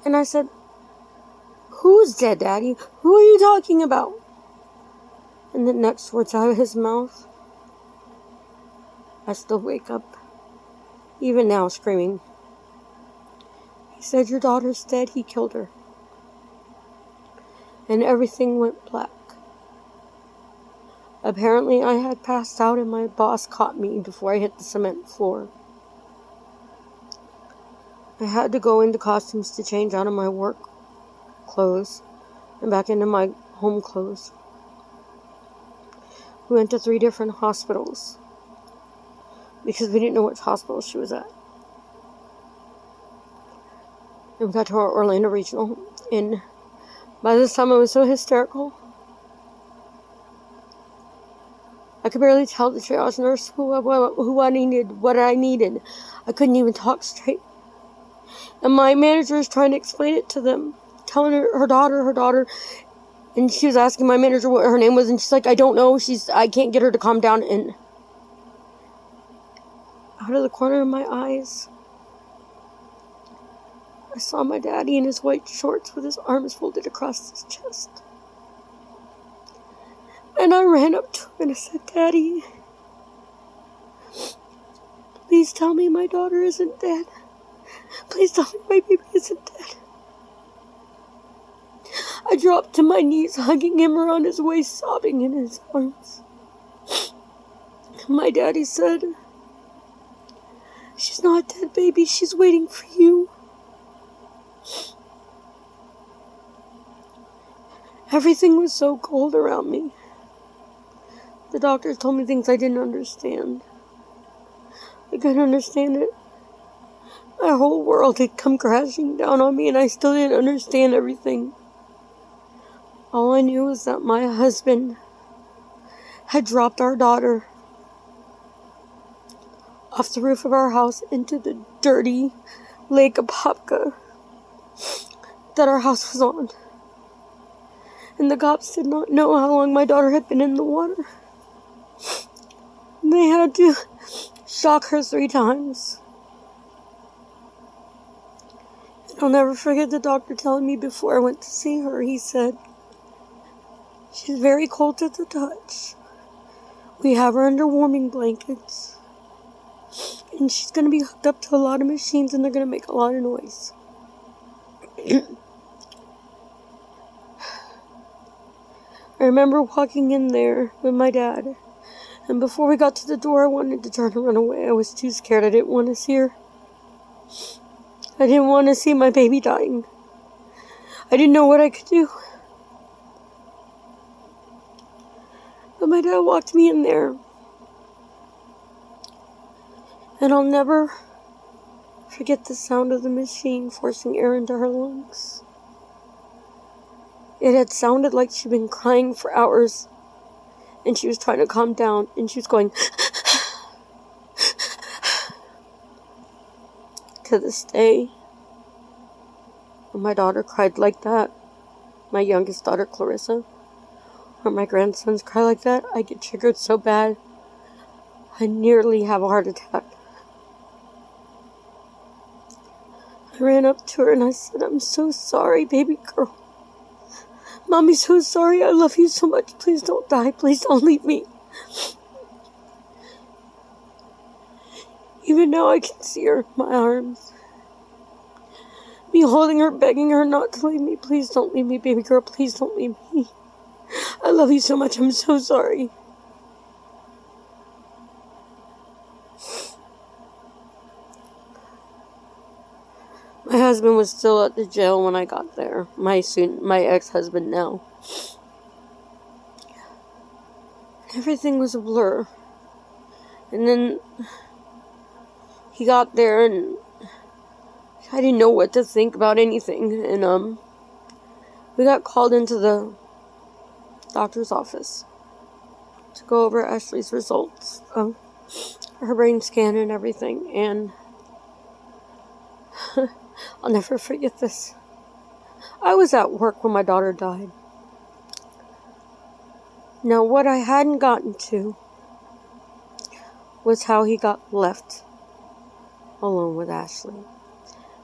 And I said, "Who's dead, Daddy? Who are you talking about?" And the next words out of his mouth, I still wake up, even now, screaming. He said, "Your daughter's dead. He killed her." And everything went black. Apparently, I had passed out and my boss caught me before I hit the cement floor. I had to go into costumes to change out of my work clothes and back into my home clothes. We went to 3 different hospitals because we didn't know which hospital she was at. And we got to our Orlando Regional, and by this time I was so hysterical, I could barely tell the triage nurse who I needed, what I needed. I couldn't even talk straight. And my manager was trying to explain it to them, telling her daughter, and she was asking my manager what her name was, and she's like, "I don't know, I can't get her to calm down." And out of the corner of my eyes, I saw my daddy in his white shorts with his arms folded across his chest. And I ran up to him and I said, "Daddy, please tell me my daughter isn't dead. Please tell me my baby isn't dead." I dropped to my knees, hugging him around his waist, sobbing in his arms. My daddy said, "She's not dead, baby. She's waiting for you." Everything was so cold around me. The doctors told me things I didn't understand. I couldn't understand it. My whole world had come crashing down on me, and I still didn't understand everything. All I knew was that my husband had dropped our daughter off the roof of our house into the dirty Lake Apopka that our house was on. And the cops did not know how long my daughter had been in the water. They had to shock her 3 times. And I'll never forget the doctor telling me before I went to see her, he said, "She's very cold to the touch. We have her under warming blankets. And she's going to be hooked up to a lot of machines, and they're going to make a lot of noise." I remember walking in there with my dad, and before we got to the door, I wanted to turn and run away. I was too scared. I didn't want to see her. I didn't want to see my baby dying. I didn't know what I could do. But my dad walked me in there, and I'll never forget the sound of the machine forcing air into her lungs. It had sounded like she'd been crying for hours, and she was trying to calm down, and she was going to this day. When my daughter cried like that, my youngest daughter Clarissa, or my grandsons cry like that, I get triggered so bad, I nearly have a heart attack. I ran up to her and I said, "I'm so sorry, baby girl. Mommy's so sorry. I love you so much. Please don't die. Please don't leave me." Even now I can see her in my arms. Me holding her, begging her not to leave me. "Please don't leave me, baby girl. Please don't leave me. I love you so much. I'm so sorry." My husband was still at the jail when I got there. My ex-husband now. Everything was a blur. And then he got there and I didn't know what to think about anything. And we got called into the doctor's office to go over Ashley's results of her brain scan and everything. And I'll never forget this. I was at work when my daughter died. Now, what I hadn't gotten to was how he got left alone with Ashley.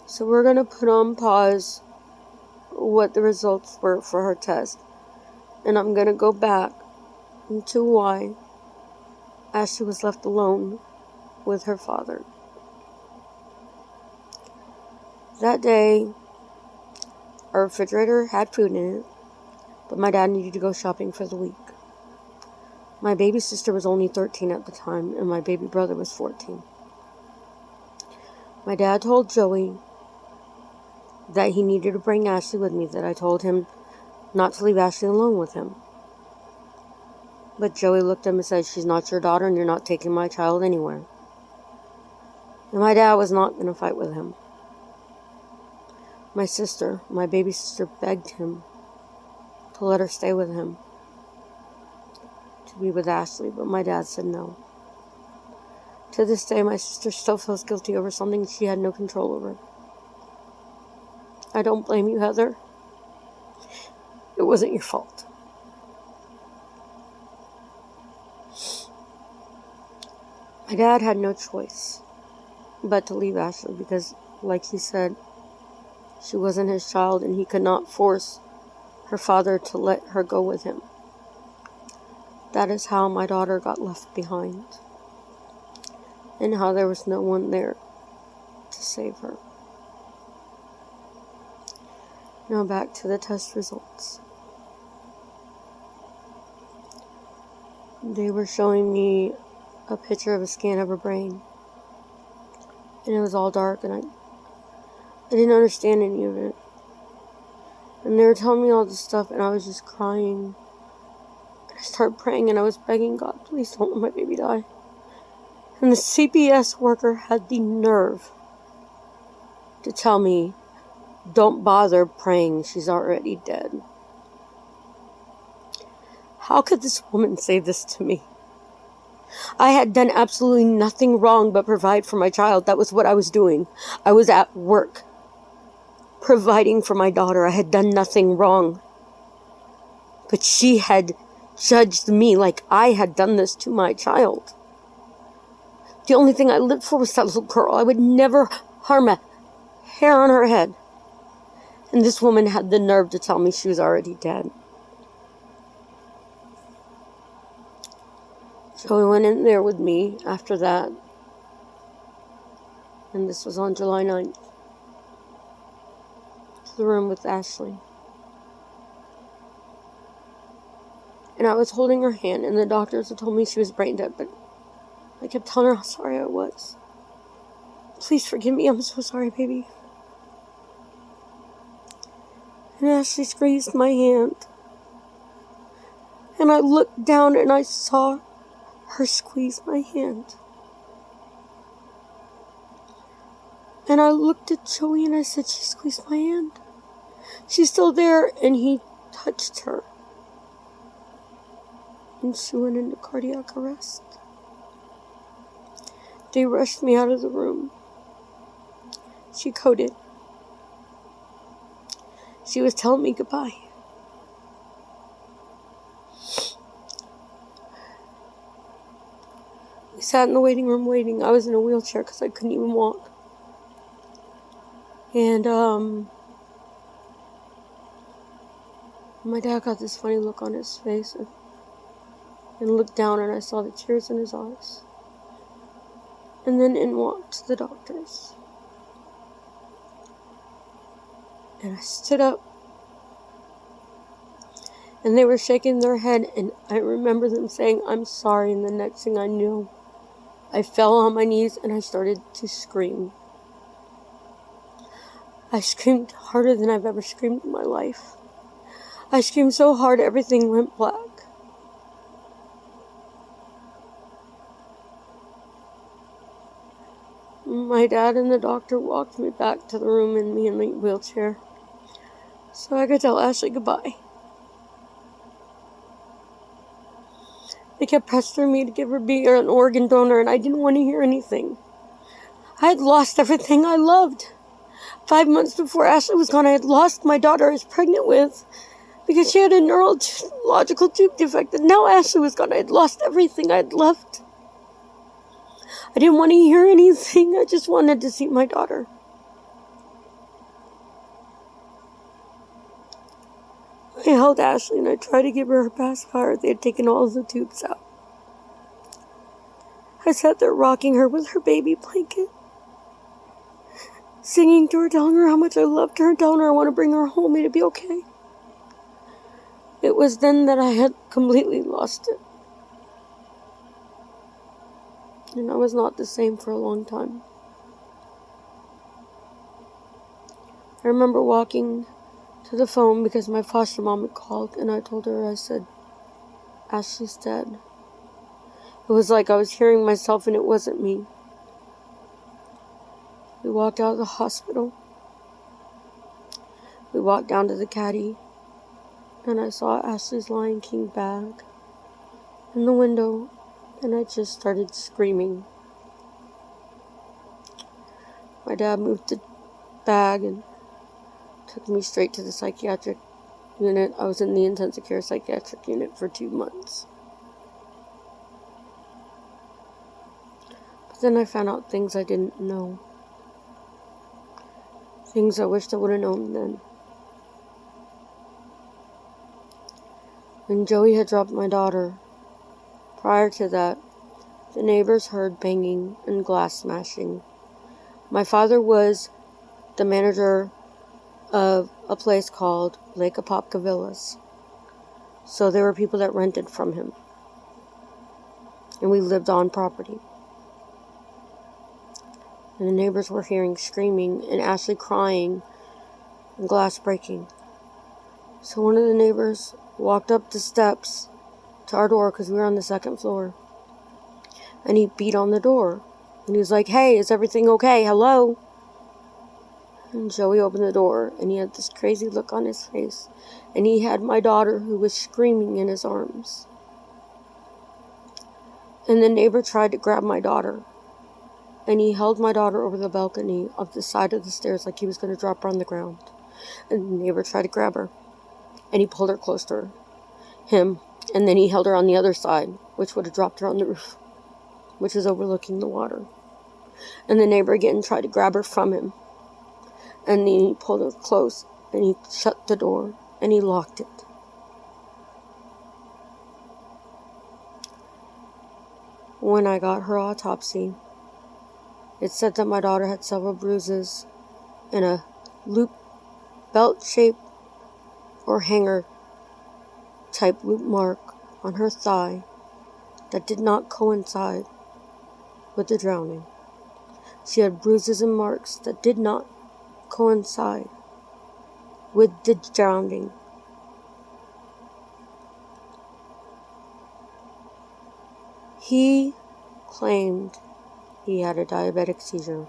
So we're going to put on pause what the results were for her test. And I'm going to go back into why Ashley was left alone with her father. That day, our refrigerator had food in it, but my dad needed to go shopping for the week. My baby sister was only 13 at the time, and my baby brother was 14. My dad told Joey that he needed to bring Ashley with me, that I told him not to leave Ashley alone with him. But Joey looked at him and said, "She's not your daughter, and you're not taking my child anywhere." And my dad was not going to fight with him. My baby sister, begged him to let her stay with him, to be with Ashley, but my dad said no. To this day, my sister still feels guilty over something she had no control over. I don't blame you, Heather. It wasn't your fault. My dad had no choice but to leave Ashley because, like he said, she wasn't his child and he could not force her father to let her go with him. That is how my daughter got left behind, and how there was no one there to save her. Now back to the test results. They were showing me a picture of a scan of her brain, and it was all dark, and I didn't understand any of it. And they were telling me all this stuff, and I was just crying. And I started praying, and I was begging God, please don't let my baby die. And the CPS worker had the nerve to tell me, don't bother praying, she's already dead. How could this woman say this to me? I had done absolutely nothing wrong but provide for my child. That was what I was doing. I was at work, providing for my daughter. I had done nothing wrong. But she had judged me like I had done this to my child. The only thing I lived for was that little girl. I would never harm a hair on her head. And this woman had the nerve to tell me she was already dead. So we went in there with me after that. And this was on July 9th. To the room with Ashley. And I was holding her hand, and the doctors had told me she was brain dead, but I kept telling her how sorry I was. Please forgive me, I'm so sorry, baby. And Ashley squeezed my hand. And I looked down and I saw her squeeze my hand. And I looked at Joey and I said, she squeezed my hand. She's still there. And he touched her. And she went into cardiac arrest. They rushed me out of the room. She coded. She was telling me goodbye. We sat in the waiting room waiting. I was in a wheelchair because I couldn't even walk. And my dad got this funny look on his face and looked down, and I saw the tears in his eyes. And then in walked the doctors. And I stood up. And they were shaking their head, and I remember them saying, "I'm sorry," and the next thing I knew, I fell on my knees and I started to scream. I screamed harder than I've ever screamed in my life. I screamed so hard everything went black. My dad and the doctor walked me back to the room and me in the wheelchair so I could tell Ashley goodbye. They kept pestering me to give her be an organ donor, and I didn't want to hear anything. I had lost everything I loved. 5 months before Ashley was gone, I had lost my daughter I was pregnant with because she had a neurological tube defect. And now Ashley was gone. I had lost everything I had loved. I didn't want to hear anything. I just wanted to see my daughter. I held Ashley and I tried to give her pacifier. They had taken all of the tubes out. I sat there rocking her with her baby blanket, singing to her, telling her how much I loved her, and telling her I want to bring her home and it'd be okay. It was then that I had completely lost it. And I was not the same for a long time. I remember walking to the phone because my foster mom had called, and I told her, I said, Ashley's dead. It was like I was hearing myself and it wasn't me. We walked out of the hospital. We walked down to the caddy, and I saw Ashley's Lion King bag in the window, and I just started screaming. My dad moved the bag and took me straight to the psychiatric unit. I was in the intensive care psychiatric unit for 2 months. But then I found out things I didn't know. Things I wished I would have known then. When Joey had dropped my daughter, prior to that, the neighbors heard banging and glass smashing. My father was the manager of a place called Lake Apopka Villas. So there were people that rented from him. And we lived on property. And the neighbors were hearing screaming and Ashley crying and glass breaking. So one of the neighbors walked up the steps to our door because we were on the 2nd floor. And he beat on the door. And he was like, hey, is everything okay? Hello? And Joey opened the door, and he had this crazy look on his face. And he had my daughter, who was screaming, in his arms. And the neighbor tried to grab my daughter. And he held my daughter over the balcony of the side of the stairs like he was going to drop her on the ground. And the neighbor tried to grab her. And he pulled her close to him. And then he held her on the other side, which would have dropped her on the roof, which is overlooking the water. And the neighbor again tried to grab her from him. And then he pulled her close, and he shut the door, and he locked it. When I got her autopsy, it said that my daughter had several bruises and a loop, belt shape, or hanger type loop mark on her thigh that did not coincide with the drowning. She had bruises and marks that did not coincide with the drowning. He claimed he had a diabetic seizure,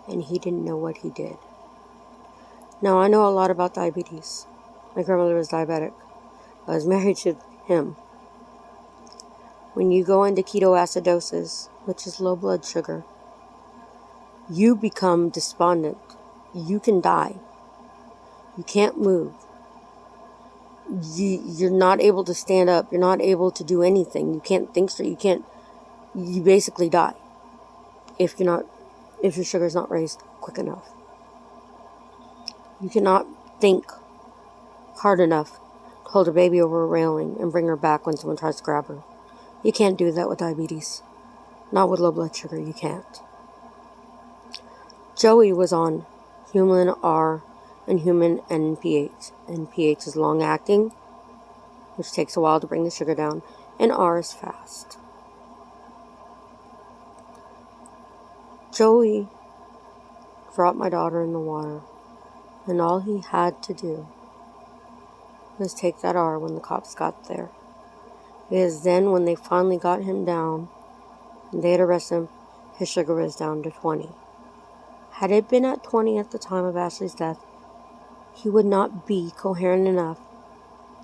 and he didn't know what he did. Now, I know a lot about diabetes. My grandmother was diabetic. I was married to him. When you go into ketoacidosis, which is low blood sugar, you become despondent. You can die. You can't move. You're not able to stand up. You're not able to do anything. You can't think straight. You basically die if your sugar's not raised quick enough. You cannot think hard enough to hold a baby over a railing and bring her back when someone tries to grab her. You can't do that with diabetes. Not with low blood sugar. You can't. Joey was on Humulin R and Human NPH. NPH is long-acting, which takes a while to bring the sugar down, and R is fast. Joey dropped my daughter in the water, and all he had to do was take that R when the cops got there. Because then when they finally got him down, and they had arrested him, his sugar was down to 20. Had it been at 20 at the time of Ashley's death, he would not be coherent enough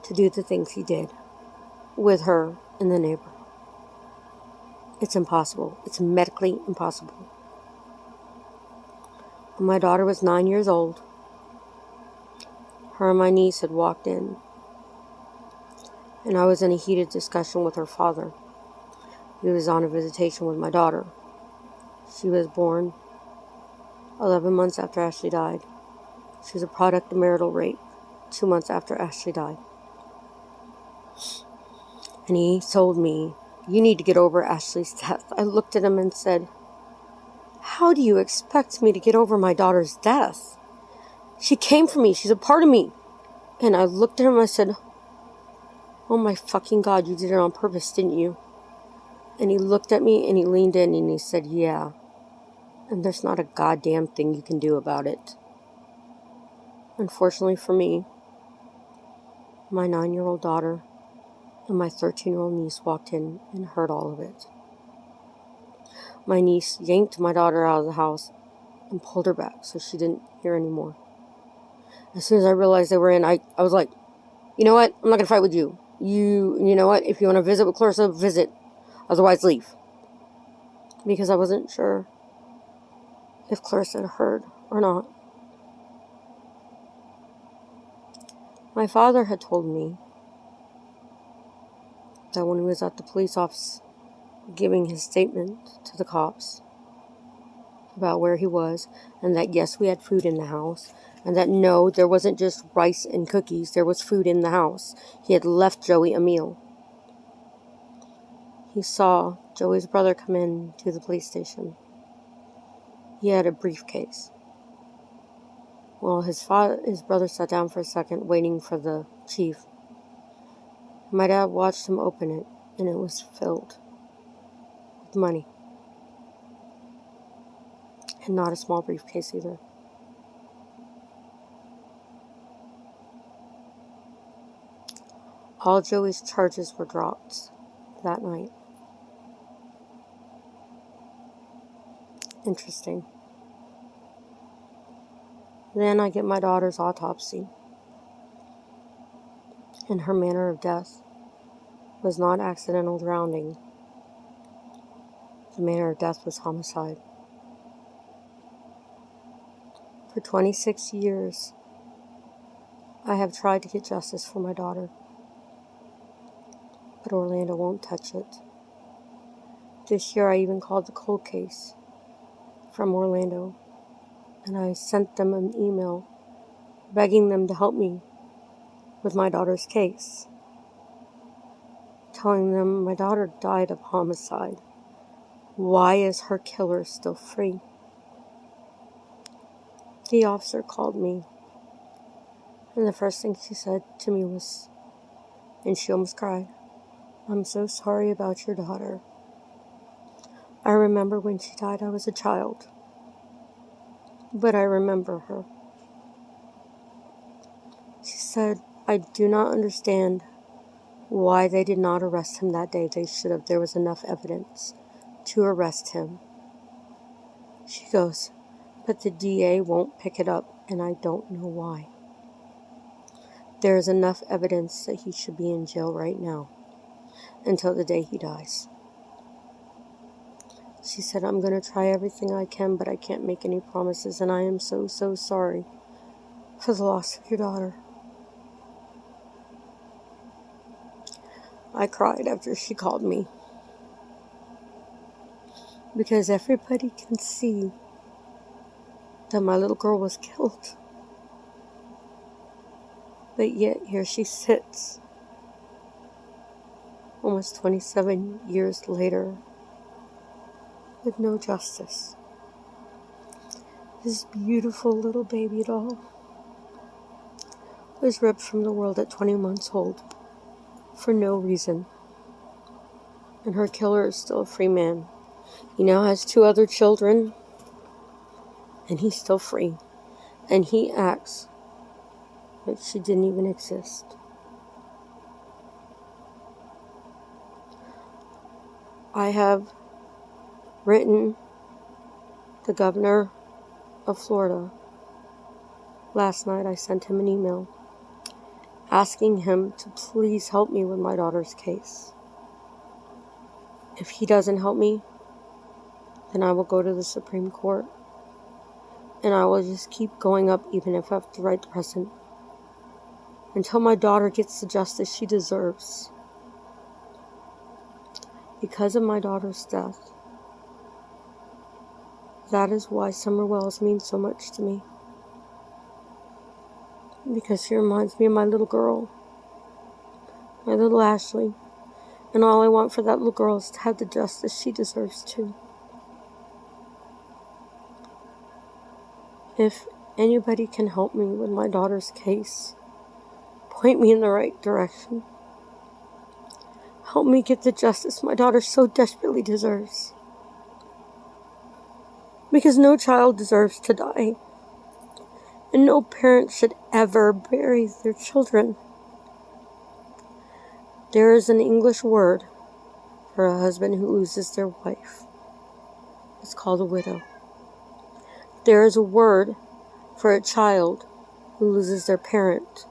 to do the things he did with her in the neighborhood. It's impossible. It's medically impossible. When my daughter was 9 years old, her and my niece had walked in, and I was in a heated discussion with her father. He was on a visitation with my daughter. She was born 11 months after Ashley died. She was a product of marital rape, 2 months after Ashley died. And he told me, "You need to get over Ashley's death." I looked at him and said, "How do you expect me to get over my daughter's death? She came from me. She's a part of me." And I looked at him and I said, "Oh my fucking God, you did it on purpose, didn't you?" And he looked at me and he leaned in and he said, "Yeah. And there's not a goddamn thing you can do about it." Unfortunately for me, my 9-year-old daughter and my 13-year-old niece walked in and heard all of it. My niece yanked my daughter out of the house and pulled her back so she didn't hear anymore. As soon as I realized they were in, I was like, "You know what? I'm not going to fight with you. You know what? If you want to visit with Clarissa, visit. Otherwise, leave." Because I wasn't sure if Clarissa had heard or not. My father had told me that when he was at the police office giving his statement to the cops about where he was, and that yes, we had food in the house, and that no, there wasn't just rice and cookies, there was food in the house. He had left Joey a meal. He saw Joey's brother come in to the police station. He had a briefcase. Well, his brother sat down for a second, waiting for the chief. My dad watched him open it, and it was filled with money. And not a small briefcase either. All Joey's charges were dropped that night. Interesting. Then I get my daughter's autopsy. And her manner of death was not accidental drowning. The manner of death was homicide. For 26 years, I have tried to get justice for my daughter. But Orlando won't touch it. This year I even called the cold case from Orlando. And I sent them an email begging them to help me with my daughter's case. Telling them my daughter died of homicide. Why is her killer still free? The officer called me, and the first thing she said to me was, and she almost cried, "I'm so sorry about your daughter. I remember when she died I was a child, but I remember her." She said, "I do not understand why they did not arrest him that day. They should have. There was enough evidence to arrest him." She goes, "But the DA won't pick it up, and I don't know why. There is enough evidence that he should be in jail right now until the day he dies." She said, "I'm going to try everything I can, but I can't make any promises, and I am so, so sorry for the loss of your daughter." I cried after she called me, because everybody can see that my little girl was killed. But yet here she sits, almost 27 years later, with no justice. This beautiful little baby doll was ripped from the world at 20 months old for no reason. And her killer is still a free man. He now has 2 other children, and he's still free. And he acts like she didn't even exist. I have written the governor of Florida. Last night I sent him an email asking him to please help me with my daughter's case. If he doesn't help me, then I will go to the Supreme Court. And I will just keep going up, even if I have to write the president, until my daughter gets the justice she deserves. Because of my daughter's death, that is why Summer Wells means so much to me. because she reminds me of my little girl, my little Ashley. And all I want for that little girl is to have the justice she deserves too. If anybody can help me with my daughter's case, point me in the right direction. Help me get the justice my daughter so desperately deserves. Because no child deserves to die. And no parent should ever bury their children. There is an English word for a husband who loses their wife. It's called a widow. There is a word for a child who loses their parent.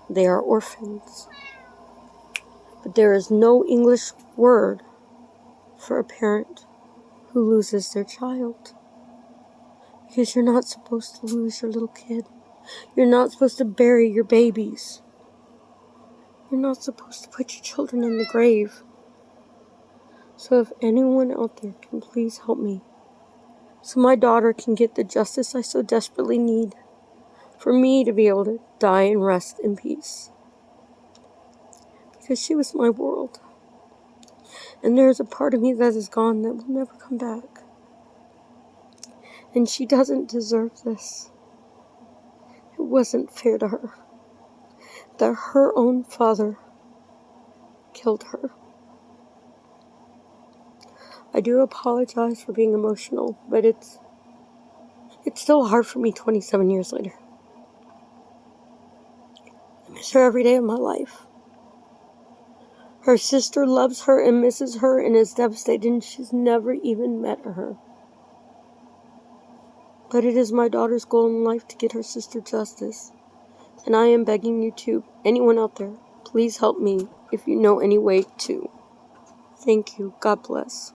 They are orphans. But there is no English word for a parent who loses their child. Because you're not supposed to lose your little kid. You're not supposed to bury your babies. You're not supposed to put your children in the grave. So if anyone out there can please help me, so my daughter can get the justice I so desperately need, for me to be able to die and rest in peace. Because she was my world. And there's a part of me that is gone that will never come back. And she doesn't deserve this. It wasn't fair to her that her own father killed her. I do apologize for being emotional, but it's still hard for me 27 years later. I miss her every day of my life. Her sister loves her and misses her and is devastated, and she's never even met her. But it is my daughter's goal in life to get her sister justice. And I am begging you to, anyone out there, please help me if you know any way to. Thank you. God bless.